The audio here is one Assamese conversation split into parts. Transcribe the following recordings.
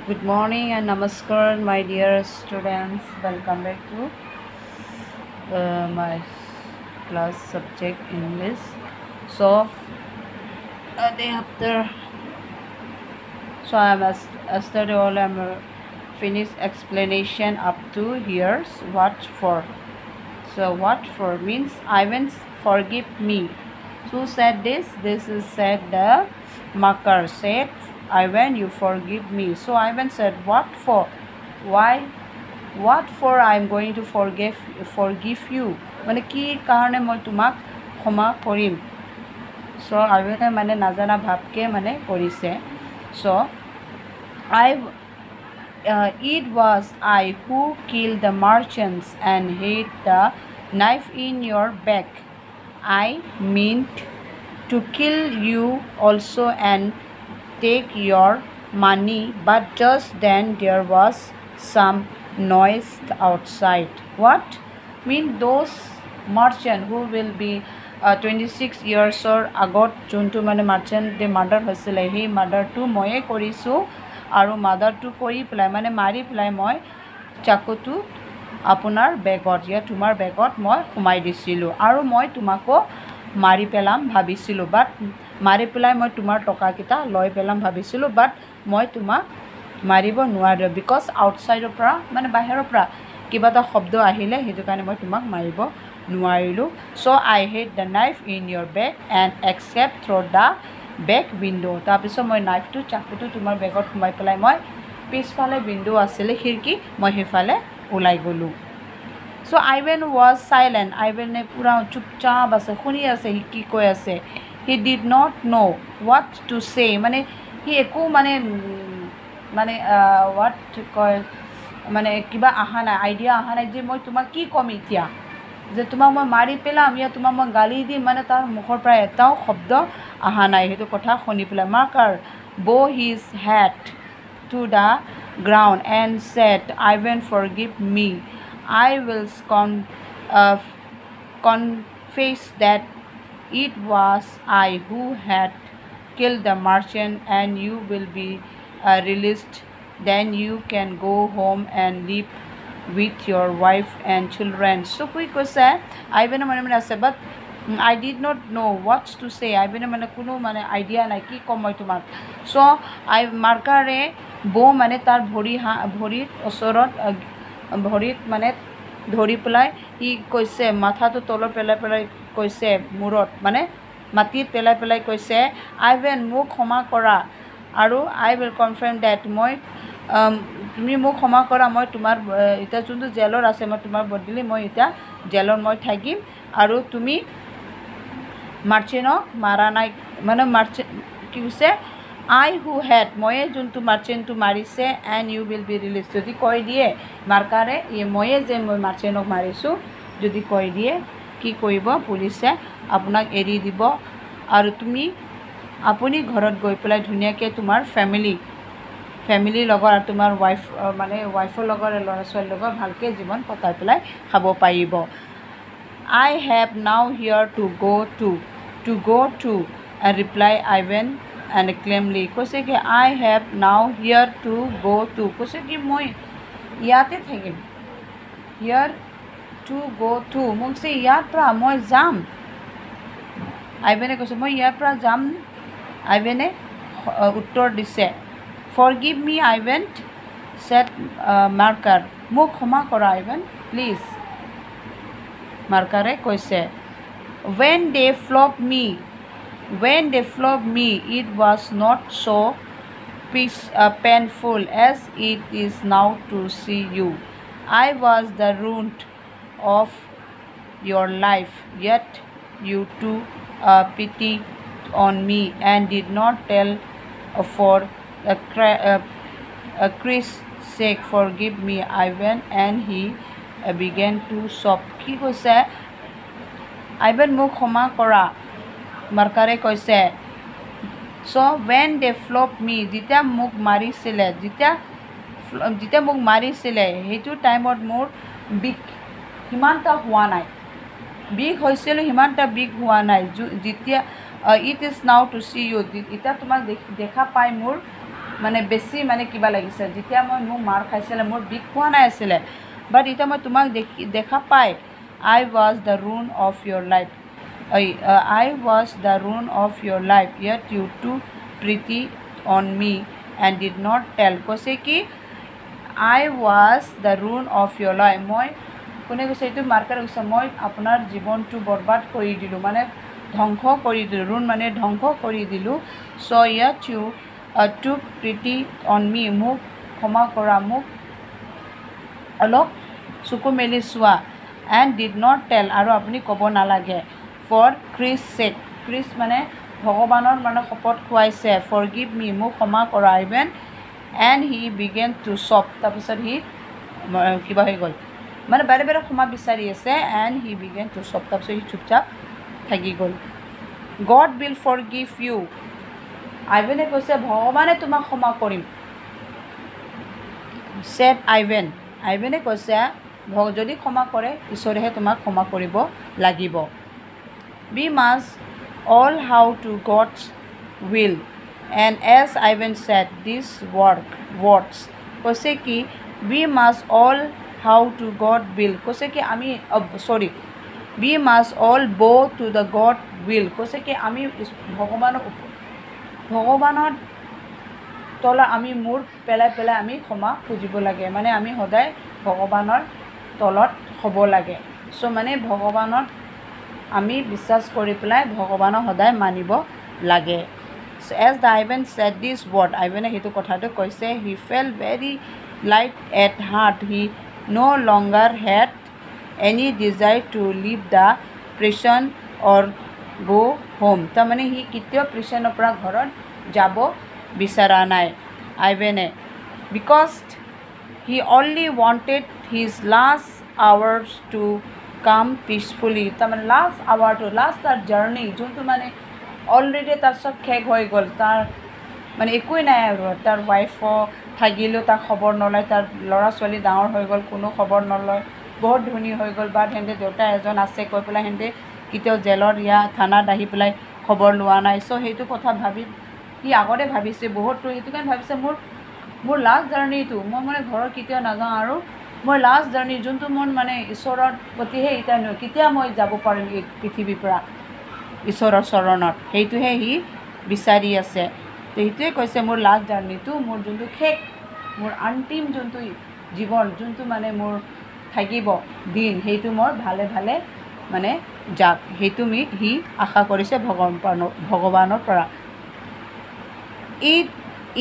Good morning and namaskar, my dear students. Welcome back to my class subject English. So, a day after, so I'm yesterday all I'm finished explanation up to here's what for. So, what for means Ivan forgive me. Who said this? This is said the marker said Ivan, you forgive me. So Ivan said, what for? Why? What for I'm going to forgive you? মানে কি কাৰণে মই তোমাক ক্ষমা কৰিম? So আইভেনে মানে নাজানা ভাবকে মানে কৰিছে. So it was I who killed the merchants and hid the knife in your back. I meant to kill you also and take your money, but just then there was some noise outside. What? Mean those merchant who will be 26 years or agot juntu mane merchant de murder hoisile he murder tu moye korisu aru mother tu kori pelai mane mari pelai moi chakutu apunar begot ya tumar begot moi khumai disilu aru moi tumako mari pelam bhabisilu but mari pelai moi tumar toka kita loi pelam bhabisilu but moi tumak মাৰিব নোৱাৰো because outside পৰা মানে বাহিৰৰ পৰা কিবা এটা শব্দ আহিলে হেতু কাৰণে মই তোমাক মাৰিব নোৱাৰিলো so I hid the knife in your back and except through the back window তাৰপিছত মই নাইফটো চাকুটো তোমাৰ বেগত সোমাই পেলাই মই পিছফালে উইন্ডো আছিল খিৰকি মই হেফালে ওলাই গলো so Ivan was silent Ivan পুৰা চুপচাপ আছে শুনি আছে কি কৈ আছে he did not know what to say মানে he একো মানে what কয় মানে কিবা আহা নাই আইডিয়া আহা নাই যে মই তোমাক কি কম এতিয়া যে তোমাক মই মাৰি পেলাম ইয়া তোমাক মই গালি দিম মানে তাৰ মুখৰ পৰা এটাও শব্দ আহা নাই হেতু কথা শুনি পেলাই marker bow his head to the ground and said Ivan forgive me I will confess that it was I who had killed the merchant and you will be released then you can go home and live with your wife and children so quick was I been mane ase but I did not know what to say I been mane kuno mane idea nai ki komoi tumak so I markare bo mane tar bhorit osorot bhorit mane ধৰি পেলাই ই কৈছে মাথাটো তলৰ পেলাই কৈছে মুৰত মানে মাটিত পেলাই কৈছে আইভেন মোক ক্ষমা কৰা আৰু I will confirm that মই তুমি মোক ক্ষমা কৰা মই তোমাৰ এটা যোনটো জেলৰ আছে মই তোমাৰ বদলি মই এটা জেলৰ মই থাকিম আৰু তুমি মাৰ্চেনক মাৰা নাই মানে মাৰ্চেন কি কৈছে I who had মই যোনটো মাৰ্চেনটো মাৰিছে and you will be released যদি কৈ দিয়ে মাৰ্কাৰে মই যে মই মাৰ্চেনক মাৰিছো যদি কৈ দিয়ে কি কৰিব পুলিচে আপোনাক এৰি দিব আৰু তুমি আপুনি ঘৰত গৈ পেলাই ধুনিয়াকে তোমাৰ ফ্যামিলি লগৰ আৰু তোমাৰ ওয়াইফ মানে ওয়াইফৰ লগৰ ল'ৰা ছোৱালীৰ লগৰ ভালকে জীৱন কটাই পেলাই খাব পাৰিব I have now here to go to and reply Ivan and claimly কৈছে কি I have now here to go to কৈছে কি মই ইয়াতে থাকিম here to go to মোক সে ইয়াৰ পৰা মই যাম আইভেনে কৈছে মই ইয়াৰ পৰা যাম আইভেনে উত্তৰ দিছে forgive me Ivan said marker মোক ক্ষমা কৰা Ivan please markere কৈছে when they flogged me it was not so painful as it is now to see you I was the ruin of your life yet you took pity on me and did not tell for Christ's sake forgive me Ivan and he began to sob কি কৈছে Ivan মোক ক্ষমা কৰা মাৰ্কাৰে কৈছে so when they flogged me যেতিয়া মোক মাৰিছিলে যেতিয়া মোক মাৰিছিলে হেতু টাইমত মোৰ বিগ হিমানটা হোৱা নাই বিগ হৈছিল হিমানটা বিগ হোৱা নাই যেতিয়া it is now to see you এটা তোমাক দেখা পাই মোৰ মানে বেছি মানে কিবা লাগিছে যেতিয়া মই মোক মাৰ খাইছিলে মোৰ বিষ হোৱা নাই আছিলে বাট এতিয়া মই তোমাক দেখা পাই I was the ruin of your life I was the ruin of your life yet you too pretty on me and did not tell কৈছে কি I was the ruin of your life মই কোনে কৈছে এইটো মাৰ্কাৰ কৈছে মই আপোনাৰ জীৱনটো বৰবাদ কৰি দিলোঁ মানে ধ্বংস কৰি দিলোঁ ৰুণ মানে ধ্বংস কৰি দিলোঁ চ' yet you too pretty on me মোক ক্ষমা কৰা মোক অলপ চকু মেলি চোৱা and did not tell আৰু আপুনি ক'ব নালাগে for Christ's sake Christ মানে ভগৱানৰ মানে শপত খুৱাইছে forgive me মোক ক্ষমা কৰা even and he began to sob তাৰপিছত সি কিবা হৈ গ'ল মানে বাৰে বাৰে ক্ষমা বিচাৰি আছে and he began to sob তাৰপিছত সি চুপচাপ থাকি গ'ল God will forgive you আইভেনে কৈছে ভগৱানে তোমাক ক্ষমা কৰিম said আইভেনে কৈছে যদি ক্ষমা কৰে ঈশ্বৰেহে তোমাক ক্ষমা কৰিব লাগিব we must all how to God's will and as Ivan said these words কৈছে কি we must all how to God will কৈছে কি আমি we must all bow to the God will কৈছে কি আমি ভগৱানৰ তলত আমি মূৰ পেলাই আমি ক্ষমা খুজিব লাগে মানে আমি সদায় ভগৱানৰ তলত হ'ব লাগে চ' মানে ভগৱানত আমি বিশ্বাস কৰি পেলাই ভগৱানক সদায় মানিব লাগে so as the Ivan said this word Ivan হেতু কথাটো কৈছে he felt very light at heart he no longer had any desire to leave the prison or go home তাৰ মানে হি কেতিয়াও প্ৰিছনৰ পৰা ঘৰত যাব বিচৰা নাই Ivan because he only wanted his last hours to come peacefully তাৰ মানে লাষ্ট আৱাৰটো লাষ্ট তাৰ জাৰ্ণি যোনটো মানে অলৰেডি তাৰ চব শেষ হৈ গ'ল তাৰ মানে একোৱেই নাই আৰু তাৰ ৱাইফো থাকিলেও তাৰ খবৰ নলয় তাৰ ল'ৰা ছোৱালী ডাঙৰ হৈ গ'ল কোনো খবৰ নলয় বহুত ধনী হৈ গ'ল বা সিহঁতে দেউতা এজন আছে কৈ পেলাই সিহঁতে কেতিয়াও জেলত থানাত আহি পেলাই খবৰ লোৱা নাই চ' সেইটো কথা ভাবি সি আগতে ভাবিছে বহুতো সেইটো কাৰণে ভাবিছে মোৰ লাষ্ট জাৰ্ণিটো মই মানে ঘৰত কেতিয়াও নাযাওঁ আৰু মই লাষ্ট জাৰ্ণি যোনটো মোৰ মানে ঈশ্বৰৰ প্ৰতিহে এতিয়া কেতিয়া মই যাব পাৰিম এই পৃথিৱীৰ পৰা ঈশ্বৰৰ চৰণত সেইটোহে সি বিচাৰি আছে তো সেইটোৱে কৈছে মোৰ লাষ্ট জাৰ্ণিটো মোৰ যোনটো শেষ মোৰ অন্তিম যোনটো জীৱন যোনটো মানে মোৰ থাকিব দিন সেইটো মোৰ ভালে মানে যাক সেইটো সি আশা কৰিছে ভগৱানৰ পৰা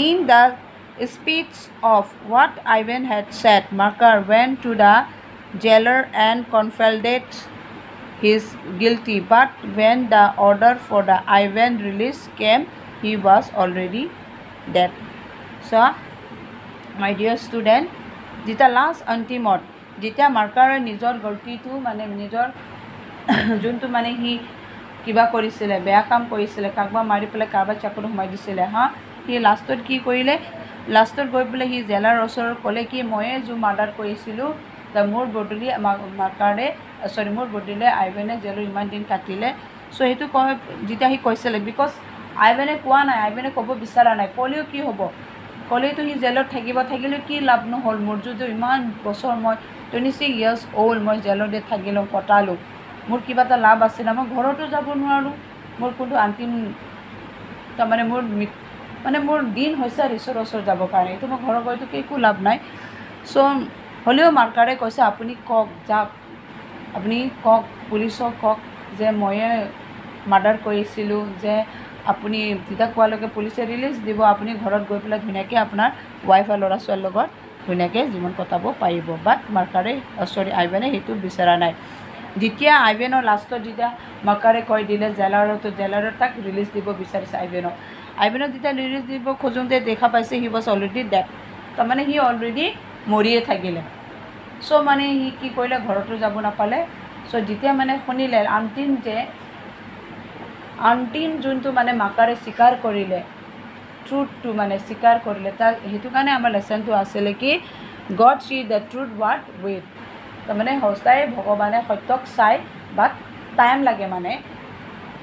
in the speech of what Ivan had said Makar went to the jailer and confessed his guilty but when the order for the Ivan release came he was already dead so my dear student যেতিয়া লাষ্ট অন্তিমত যেতিয়া মাৰ্কাৰে নিজৰ গলতিটো মানে নিজৰ যোনটো মানে সি কিবা কৰিছিলে বেয়া কাম কৰিছিলে কাকবা মাৰি পেলাই কাৰোবাৰ চাকৰি সোমাই দিছিলে সি লাষ্টত কি কৰিলে লাষ্টত গৈ পেলাই সি জেলাৰ ওচৰত ক'লে কি ময়ে जो মাৰ্ডাৰ কৰিছিলোঁ মোৰ বদলি মোৰ বদলিলে আইভেনে জেলৰ ইমান দিন কাটিলে চ' সেইটো যেতিয়া সি কৈছিলে বিকজ আইভেনে কোৱা নাই আইভেনে ক'ব বিচৰা নাই ক'লেও কি হ'ব ক'লেতো সি জেলত থাকিলেও কি লাভ নহ'ল মোৰ যদি ইমান বছৰ মই 26 years old মই জেলতে থাকিলোঁ কটালোঁ মোৰ কিবা এটা লাভ আছে না মই ঘৰতো যাব নোৱাৰোঁ মোৰ কোনো অন্তিম তাৰমানে মোৰ দিন হৈছে আৰু ঈশ্বৰৰ ওচৰত যাবৰ কাৰণে এইটো মই ঘৰৰ গৈতো একো লাভ নাই চ' হ'লেও মাৰ্কাৰে কৈছে আপুনি কওক যাওক আপুনি কওক পুলিচক কওক যে ময়ে মাৰ্ডাৰ কৰিছিলোঁ যে আপুনি যেতিয়া কোৱালৈকে পুলিচে ৰিলিজ দিব আপুনি ঘৰত গৈ পেলাই ধুনীয়াকৈ আপোনাৰ ৱাইফ আৰু ল'ৰা ছোৱালীৰ লগত ধুনীয়াকৈ জীৱন কটাব পাৰিব বাট মাৰ্কাৰে আইভেনে সেইটো বিচৰা নাই যেতিয়া আইভেনৰ লাষ্টত যেতিয়া মাৰ্কাৰে কৈ দিলে জেলাৰত তাক ৰিলিজ দিব বিচাৰিছে আইভেনক যেতিয়া ৰিলিজ দিব খোজোঁতে দেখা পাইছে হি ৱাজ অলৰেডি ডেড তাৰমানে সি অলৰেডি মৰিয়ে থাকিলে চ' মানে সি কি কৰিলে ঘৰতো যাব নাপালে চ' যেতিয়া মানে শুনিলে অন্তিম যোনটো মানে মাৰ্কাৰে স্বীকাৰ কৰিলে ট্ৰুথটো মানে স্বীকাৰ কৰিলে তাৰ সেইটো কাৰণে আমাৰ লেচনটো আছিলে কি God see the truth what with তাৰমানে সঁচাই ভগৱানে সত্যক চাই বাট টাইম লাগে মানে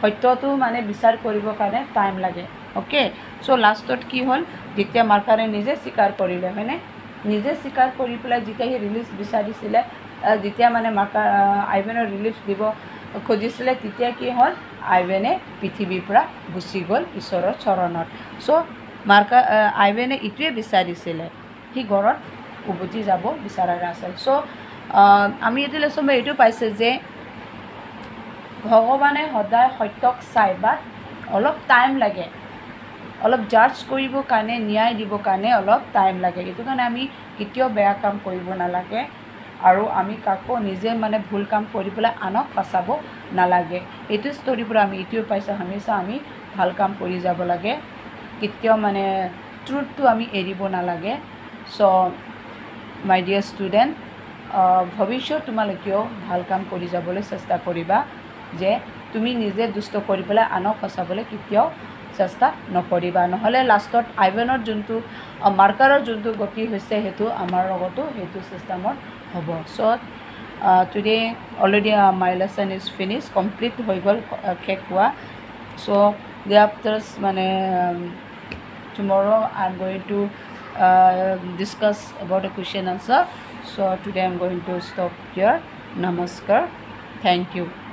সত্যটো মানে বিচাৰ কৰিবৰ কাৰণে টাইম লাগে অ'কে চ' লাষ্টত কি হ'ল যেতিয়া মাৰ্কাৰে নিজে স্বীকাৰ কৰিলে হয়নে নিজে স্বীকাৰ কৰি পেলাই যেতিয়া সি ৰিলিজ বিচাৰিছিলে যেতিয়া মানে মাৰ্কাৰ আইভেনৰ ৰিলিজ দিব খুজিছিলে তেতিয়া কি হ'ল আইভেনে পৃথিৱীৰ পৰা গুচি গ'ল ঈশ্বৰৰ চৰণত চ' আইভেনে ইটোৱে বিচাৰিছিলে সি ঘৰত উভতি যাব বিচৰা আছিল চ' আমি এইটো লেচন এইটো পাইছে যে ভগৱানে সদায় সত্যক চাই বা অলপ টাইম লাগে অলপ জাজ কৰিবৰ কাৰণে ন্যায় দিবৰ কাৰণে অলপ টাইম লাগে এইটো কাৰণে আমি কেতিয়াও বেয়া কাম কৰিব নালাগে আৰু আমি কাকো নিজে মানে ভুল কাম কৰি পেলাই আনক ফচাব নালাগে এইটো ষ্টৰীৰ পৰা আমি এইটোৱে পাইছোঁ হামেশা আমি ভাল কাম কৰি যাব লাগে কেতিয়াও মানে ট্ৰুথটো আমি এৰিব নালাগে চ' মাই ডিয়াৰ ষ্টুডেণ্ট ভৱিষ্যত তোমালোকেও ভাল কাম কৰি যাবলৈ চেষ্টা কৰিবা যে তুমি নিজে দুষ্ট কৰি পেলাই আনক ফচাবলৈ কেতিয়াও চেষ্টা নকৰিবা নহ'লে লাষ্টত আইভেনৰ যোনটো মাৰ্কাৰৰ যোনটো গতি হৈছে সেইটো আমাৰ লগতো সেইটো চিষ্টেমত হ'ব so' today already my lesson is finish complete হৈ গ'ল শেষ হোৱা চ' ডে আফটাৰ্ছ মানে tomorrow I'm going to discuss about a question answer so today I'm going to stop here namaskar thank you